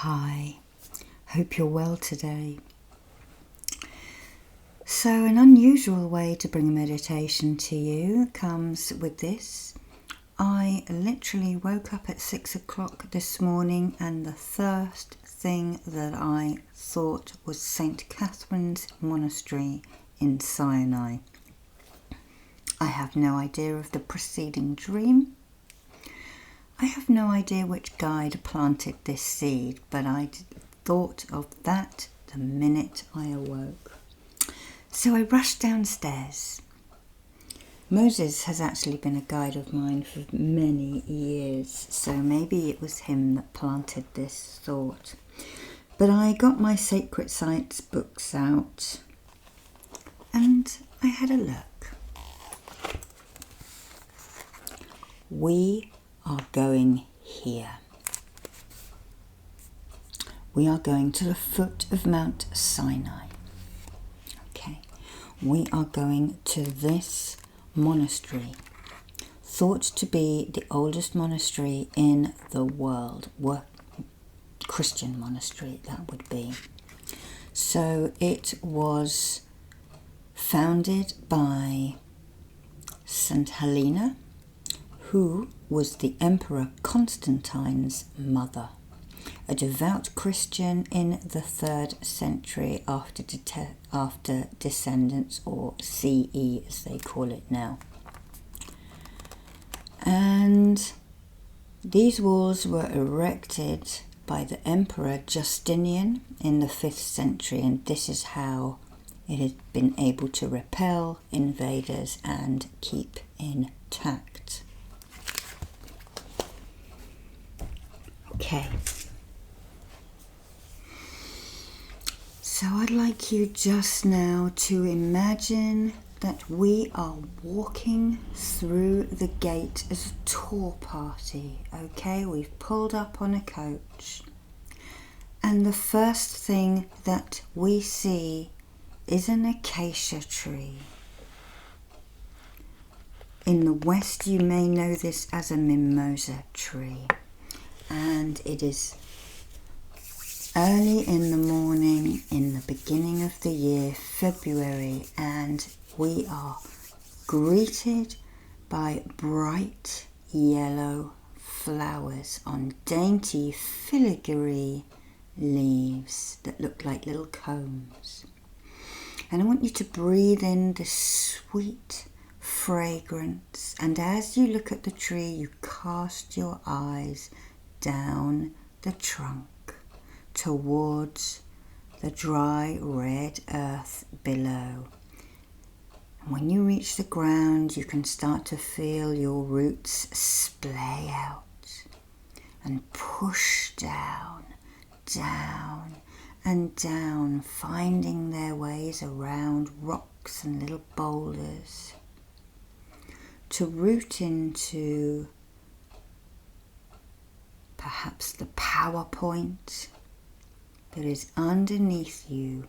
Hi, hope you're well today. So an unusual way to bring a meditation to you comes with this. I literally woke up at 6 o'clock this morning and the first thing that I thought was St. Catherine's Monastery in Sinai. I have no idea of the preceding dream. I have no idea which guide planted this seed, but I thought of that the minute I awoke. So I rushed downstairs. Moses has actually been a guide of mine for many years, so maybe it was him that planted this thought. But I got my Sacred Sites books out and I had a look. We are going here. We are going to the foot of Mount Sinai. Okay, we are going to this monastery, thought to be the oldest monastery in the world, Christian monastery that would be. So it was founded by St. Helena, who was the Emperor Constantine's mother, a devout Christian in the 3rd century after descendants, or CE as they call it now. And these walls were erected by the Emperor Justinian in the 5th century, and this is how it has been able to repel invaders and keep intact. Okay, so I'd like you just now to imagine that we are walking through the gate as a tour party, okay? We've pulled up on a coach, and the first thing that we see is an acacia tree. In the West, you may know this as a mimosa tree. And it is early in the morning in the beginning of the year, February, and we are greeted by bright yellow flowers on dainty filigree leaves that look like little combs. And I want you to breathe in the sweet fragrance, and as you look at the tree, you cast your eyes down the trunk towards the dry red earth below. And when you reach the ground, you can start to feel your roots splay out and push down, down and down, finding their ways around rocks and little boulders to root into perhaps the power point that is underneath you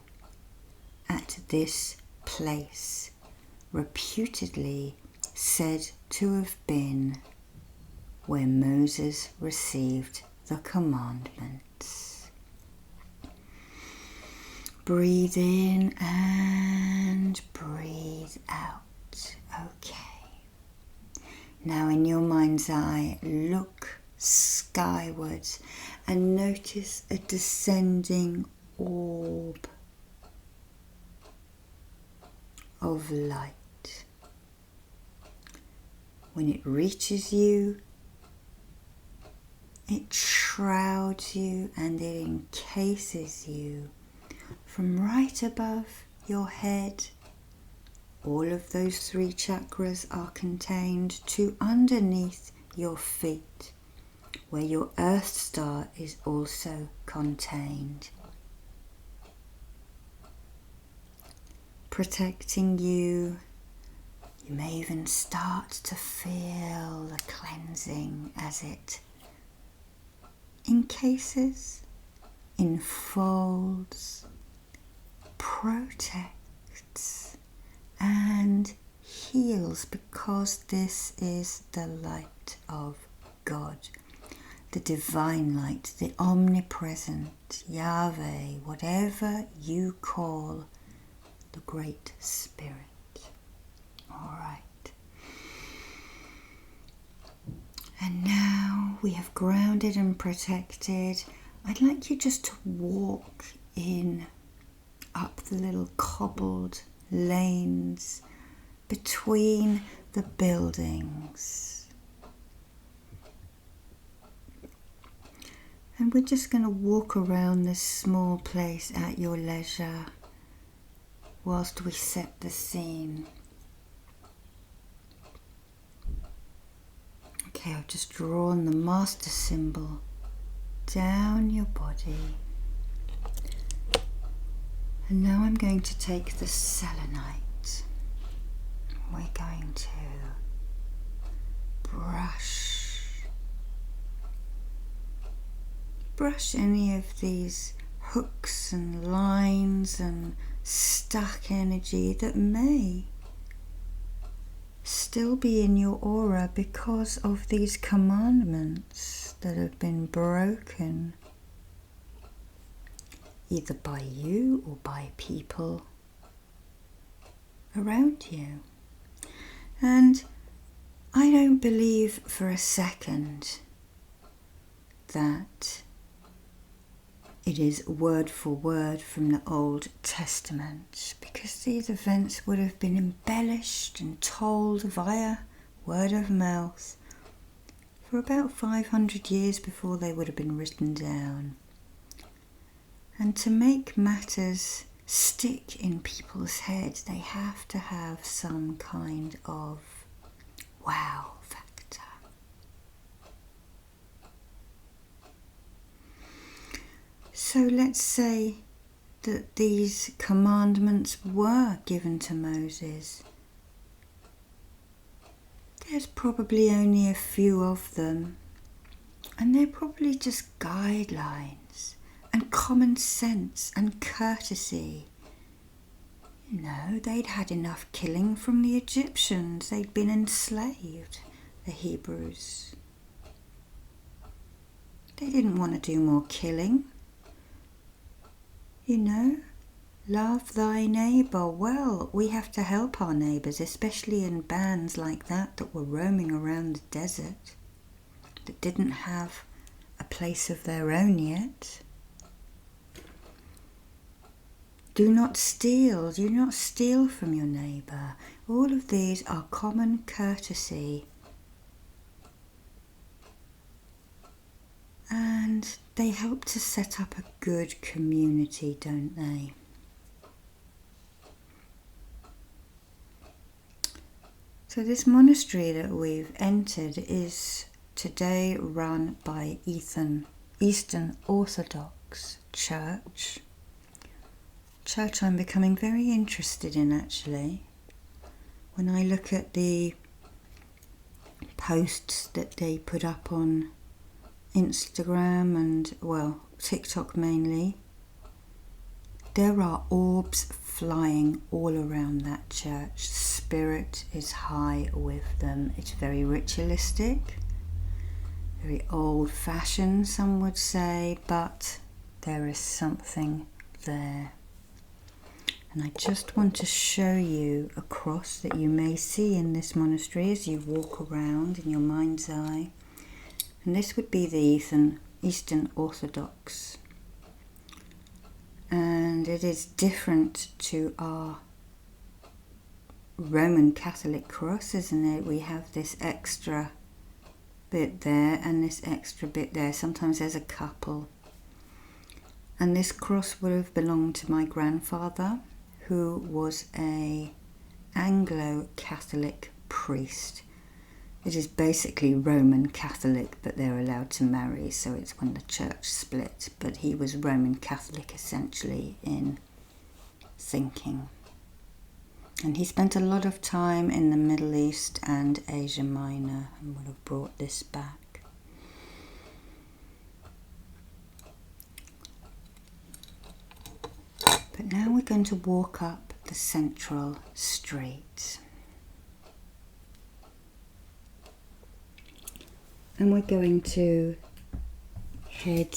at this place, reputedly said to have been where Moses received the commandments. Breathe in and breathe out. Okay. Now in your mind's eye, look skywards and notice a descending orb of light. When it reaches you, it shrouds you and it encases you from right above your head. All of those 3 chakras are contained to underneath your feet, where your earth star is also contained, protecting you. You may even start to feel the cleansing as it encases, enfolds, protects and heals, because this is the light of God. the divine light, the omnipresent, Yahweh, whatever you call the Great Spirit. All right. And now we have grounded and protected. I'd like you just to walk in up the little cobbled lanes between the buildings. And we're just going to walk around this small place at your leisure whilst we set the scene. Okay, I've just drawn the master symbol down your body. And now I'm going to take the selenite. We're going to brush any of these hooks and lines and stuck energy that may still be in your aura because of these commandments that have been broken, either by you or by people around you. And I don't believe for a second that it is word for word from the Old Testament, because these events would have been embellished and told via word of mouth for about 500 years before they would have been written down. And to make matters stick in people's heads, they have to have some kind of wow factor. So let's say that these commandments were given to Moses. There's probably only a few of them, and they're probably just guidelines and common sense and courtesy. You know, they'd had enough killing from the Egyptians. They'd been enslaved, the Hebrews. They didn't want to do more killing. You know, love thy neighbour. Well, we have to help our neighbours, especially in bands like that were roaming around the desert, that didn't have a place of their own yet. Do not steal from your neighbour. All of these are common courtesy. And they help to set up a good community, don't they? So this monastery that we've entered is today run by Eastern Orthodox Church. Church I'm becoming very interested in, actually. When I look at the posts that they put up on Instagram and, well, TikTok mainly, there are orbs flying all around that church. Spirit is high with them. It's very ritualistic, very old-fashioned, some would say, but there is something there. And I just want to show you a cross that you may see in this monastery as you walk around in your mind's eye. And this would be the Eastern Orthodox. And it is different to our Roman Catholic cross, isn't it? We have this extra bit there and this extra bit there. Sometimes there's a couple. And this cross would have belonged to my grandfather, who was an Anglo-Catholic priest. It is basically Roman Catholic, but they're allowed to marry, so it's when the church split. But he was Roman Catholic essentially in thinking. And he spent a lot of time in the Middle East and Asia Minor and would have brought this back. But now we're going to walk up the central street. And we're going to head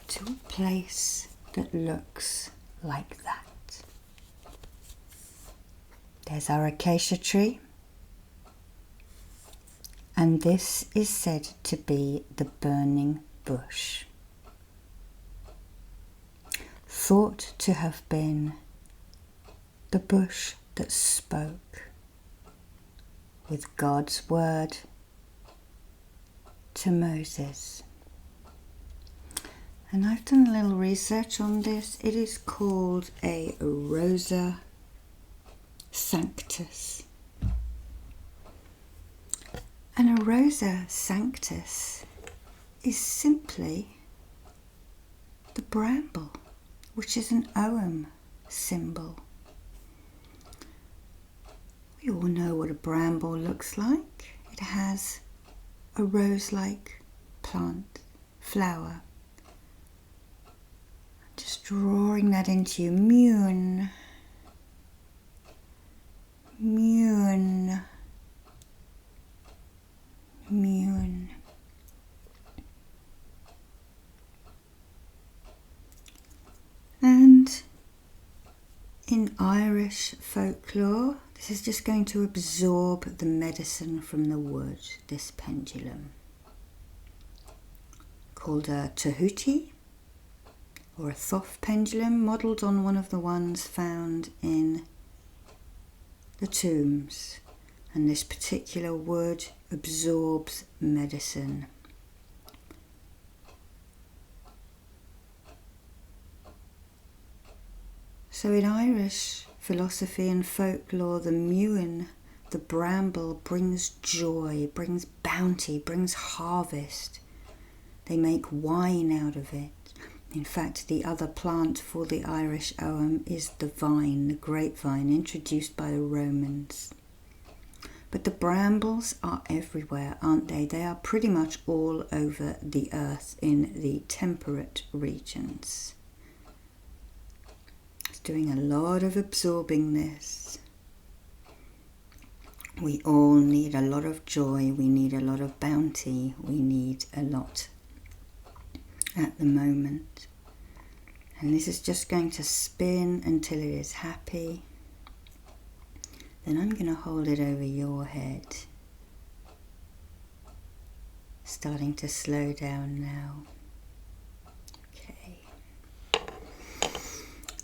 to a place that looks like that. There's our acacia tree, and this is said to be the burning bush, thought to have been the bush that spoke with God's word to Moses. And I've done a little research on this. It is called a Rosa Sanctus. And a Rosa Sanctus is simply the bramble, which is an Ogham symbol. We all know what a bramble looks like. It has a rose-like plant, flower. Just drawing that into you. Mune. Mune. Mune. And in Irish folklore, this is just going to absorb the medicine from the wood, this pendulum, called a tahuti, or a thoth pendulum, modelled on one of the ones found in the tombs. And this particular wood absorbs medicine. So in Irish philosophy and folklore, the muin, the bramble, brings joy, brings bounty, brings harvest. They make wine out of it. In fact, the other plant for the Irish Ogham is the vine, the grapevine, introduced by the Romans. But the brambles are everywhere, aren't they? They are pretty much all over the earth in the temperate regions. It's doing a lot of absorbing this. We all need a lot of joy, we need a lot of bounty, we need a lot at the moment. And this is just going to spin until it is happy. Then I'm going to hold it over your head. Starting to slow down now.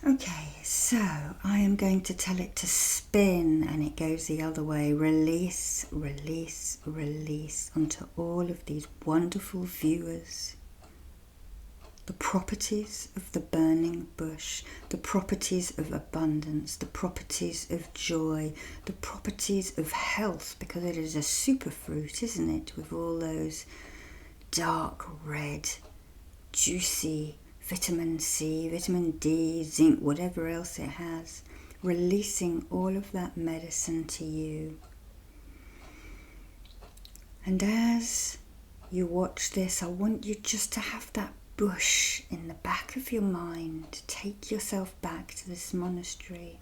Okay, so I am going to tell it to spin and it goes the other way. Release, release, release onto all of these wonderful viewers. The properties of the burning bush, the properties of abundance, the properties of joy, the properties of health, because it is a superfruit, isn't it? With all those dark red, juicy vitamin C, vitamin D, zinc, whatever else it has, releasing all of that medicine to you. And as you watch this, I want you just to have that bush in the back of your mind. Take yourself back to this monastery.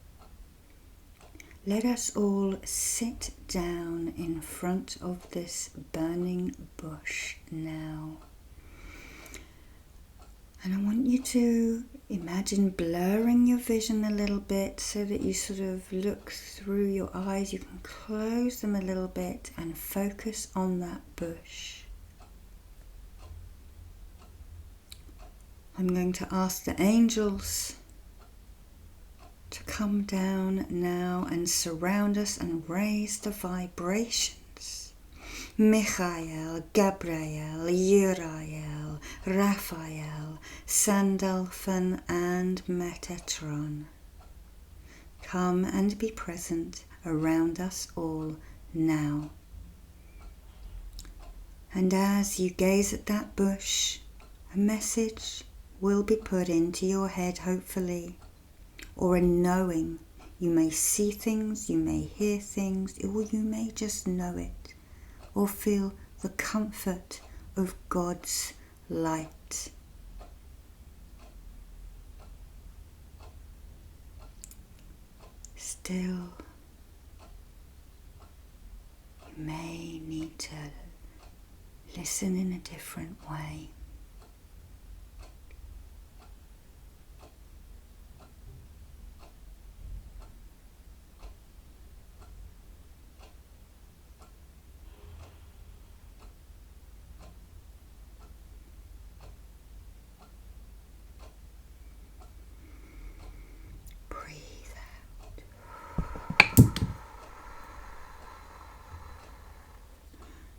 Let us all sit down in front of this burning bush now. And I want you to imagine blurring your vision a little bit so that you sort of look through your eyes. You can close them a little bit and focus on that bush. I'm going to ask the angels to come down now and surround us and raise the vibrations. Michael, Gabriel, Uriel, Raphael, Sandalphon and Metatron. Come and be present around us all now. And as you gaze at that bush, a message will be put into your head, hopefully, or a knowing. You may see things, you may hear things, or you may just know it, or feel the comfort of God's light. Still, you may need to Listen in a different way. Breathe out.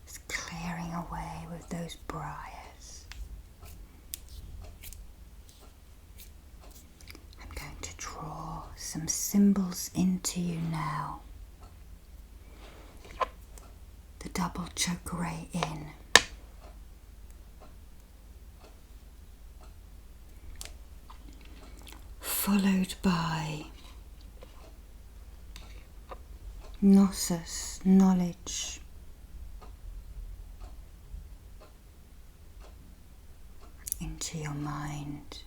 It's clearing away with those briars. I'm going to draw some symbols into you now. The double chakra in. Followed by gnosis, knowledge. Into your mind.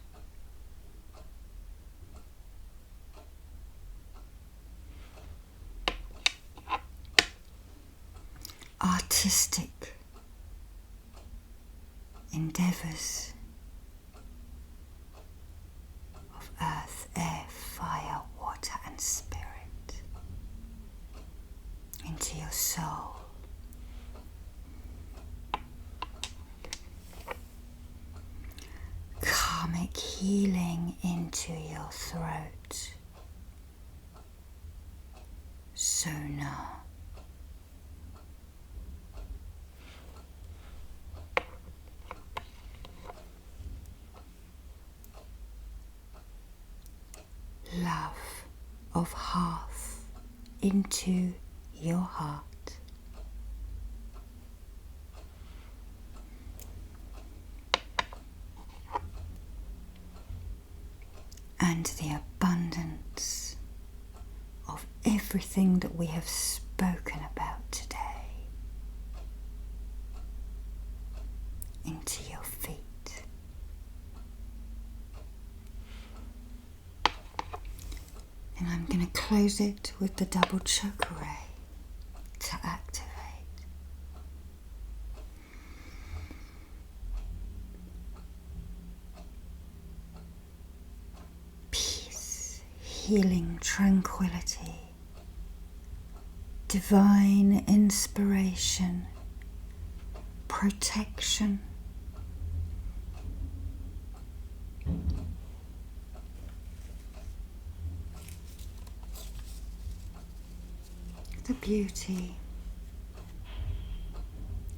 Artistic endeavours of earth, air, fire, water and spirit into your soul. Karmic healing into your throat. Sona. Love of hearth into your heart. And the abundance of everything that we have spoken about today into your feet. And I'm going to close it with the double chakra to activate. Peace, healing, tranquility, divine inspiration, protection. The beauty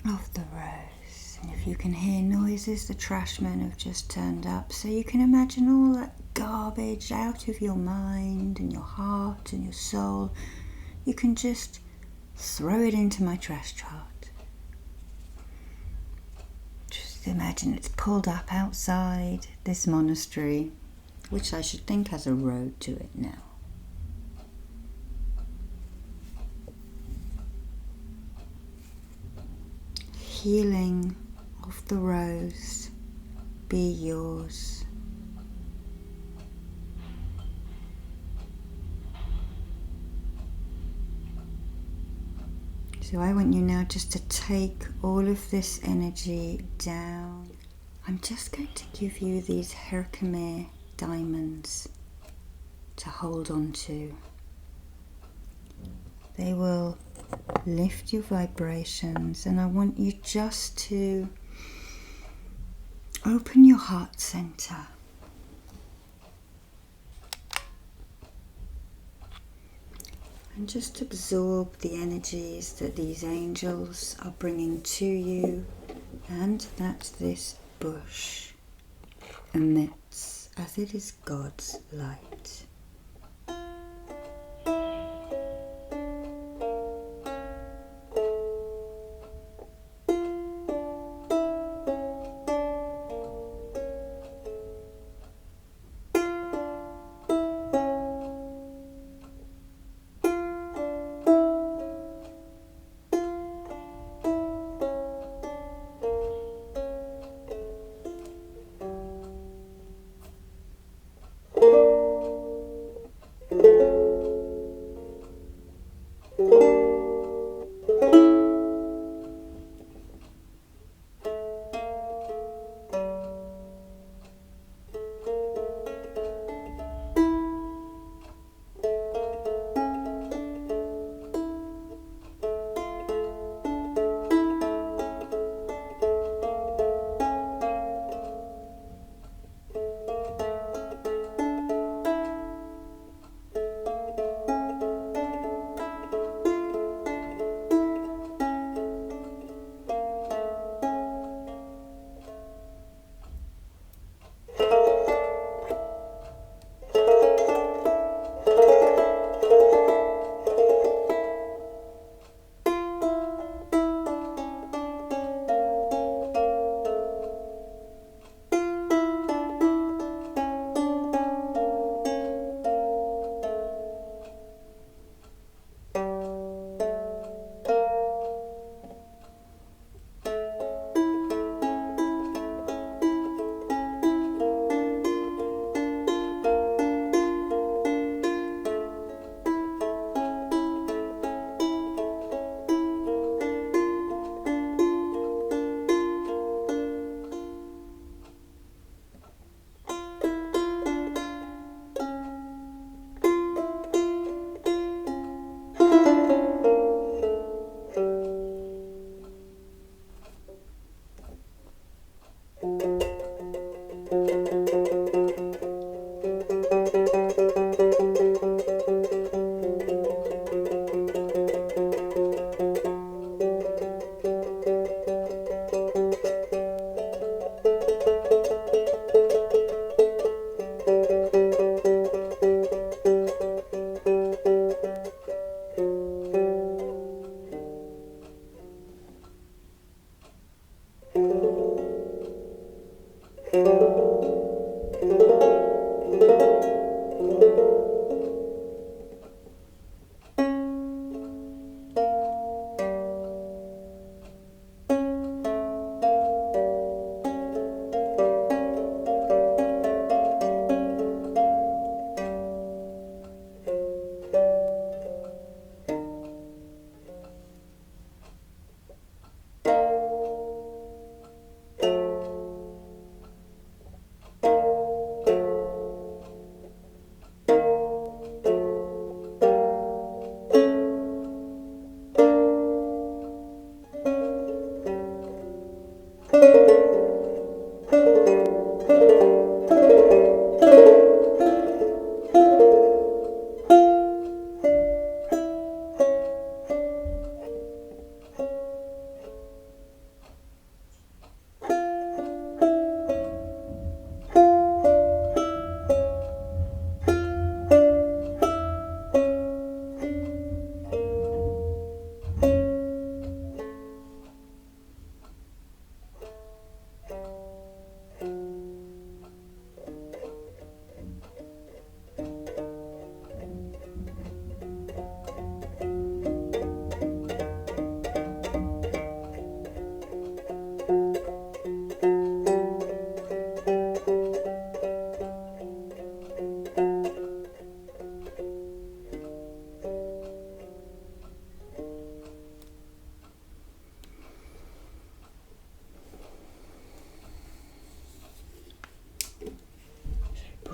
of the rose. And if you can hear noises, the trashmen have just turned up, so you can imagine all that garbage out of your mind and your heart and your soul. You can just throw it into my trash chart. Just imagine it's pulled up outside this monastery, which I should think has a road to it now. Healing of the rose be yours. So I want you now just to take all of this energy down. I'm just going to give you these Terra-Mai diamonds to hold on to. They will lift your vibrations, and I want you just to open your heart center. And just absorb the energies that these angels are bringing to you and that this bush emits, as it is God's light.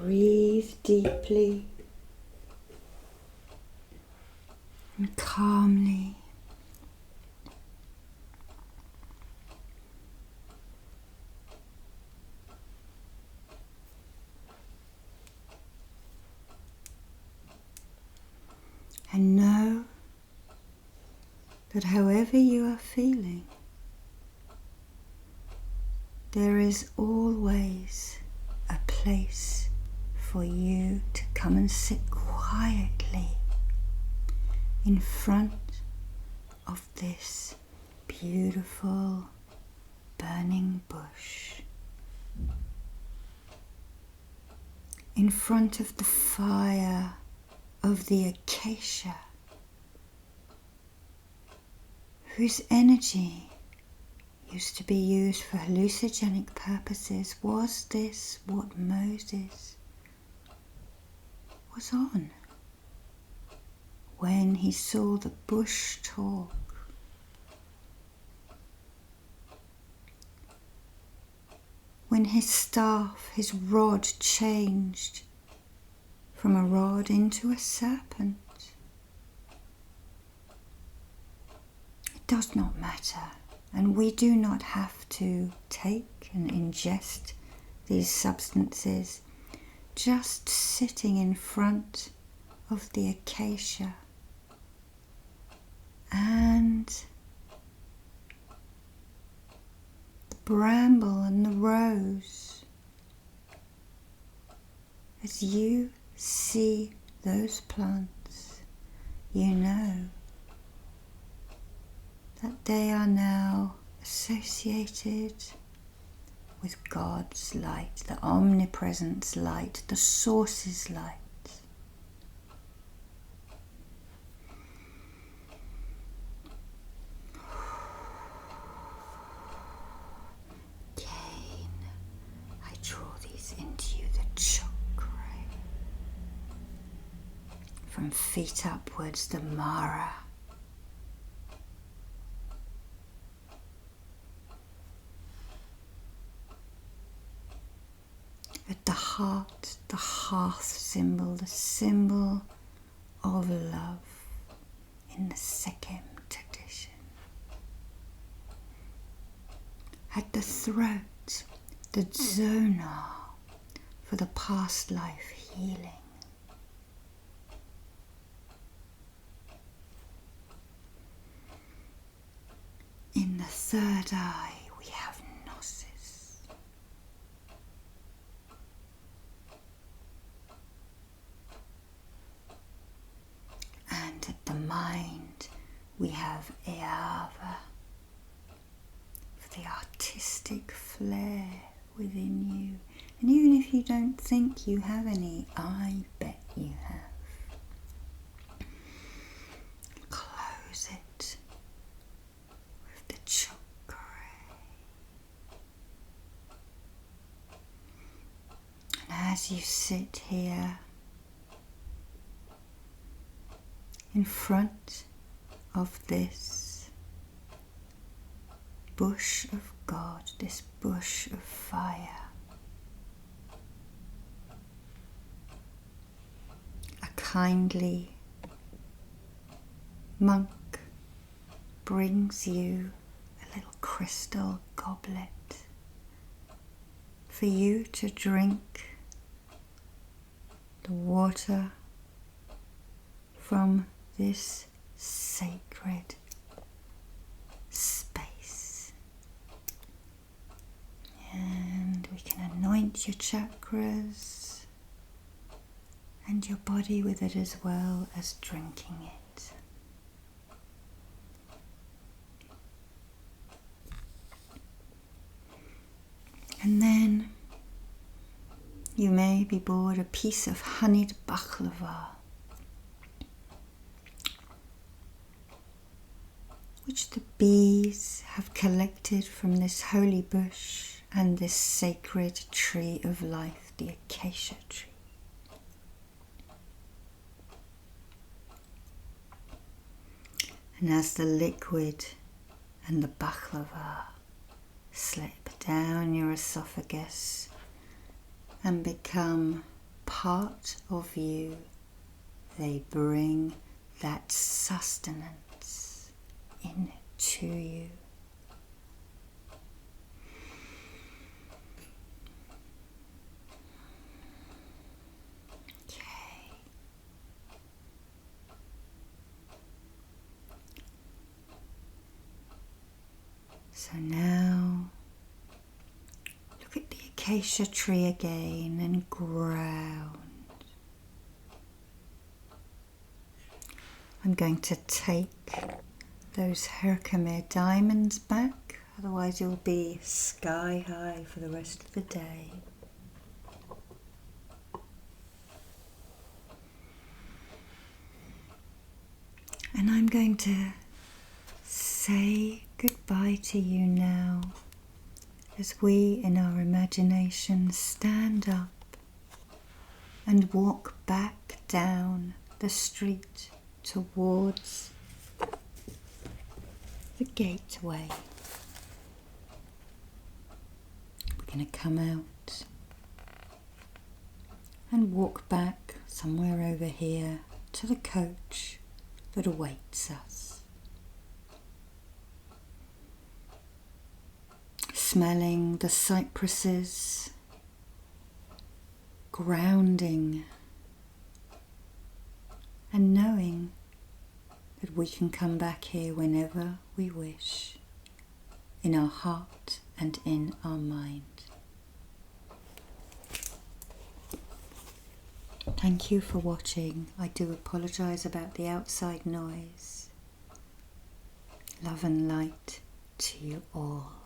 breathe deeply and calmly. And know that however you are feeling, there is always a place for you to come and sit quietly in front of this beautiful burning bush, in front of the fire of the acacia, whose energy used to be used for hallucinogenic purposes. Was this what Moses was on when he saw the bush talk? When his staff, his rod, changed from a rod into a serpent? It does not matter, and we do not have to take and ingest these substances. Just sitting in front of the acacia and the bramble and the rose, as you see those plants, you know that they are now associated with God's light, the omnipresence light, the source's light. Again, I draw these into you, the chakra. From feet upwards, the Mara. At the heart, the hearth symbol, the symbol of love in the Sikkim tradition. At the throat, the zonar for the past life healing. In the third eye, we have gnosis. And at the mind, we have Eava, for the artistic flair within you. And even if you don't think you have any, I bet you have. Close it with the chakra. And as you sit here in front of this bush of God, this bush of fire, a kindly monk brings you a little crystal goblet for you to drink the water from this sacred space. And we can anoint your chakras and your body with it as well as drinking it. And then you may be bought a piece of honeyed baklava, which the bees have collected from this holy bush and this sacred tree of life, the acacia tree. And as the liquid and the baklava slip down your esophagus and become part of you. They bring that sustenance into you. Okay. So now look at the acacia tree again and ground. I'm going to take those Herkimer diamonds back, otherwise you'll be sky high for the rest of the day. And I'm going to say goodbye to you now as we in our imagination stand up and walk back down the street towards the gateway. We're going to come out and walk back somewhere over here to the coach that awaits us. Smelling the cypresses, grounding, and knowing that we can come back here whenever we wish, in our heart and in our mind. Thank you for watching. I do apologise about the outside noise. Love and light to you all.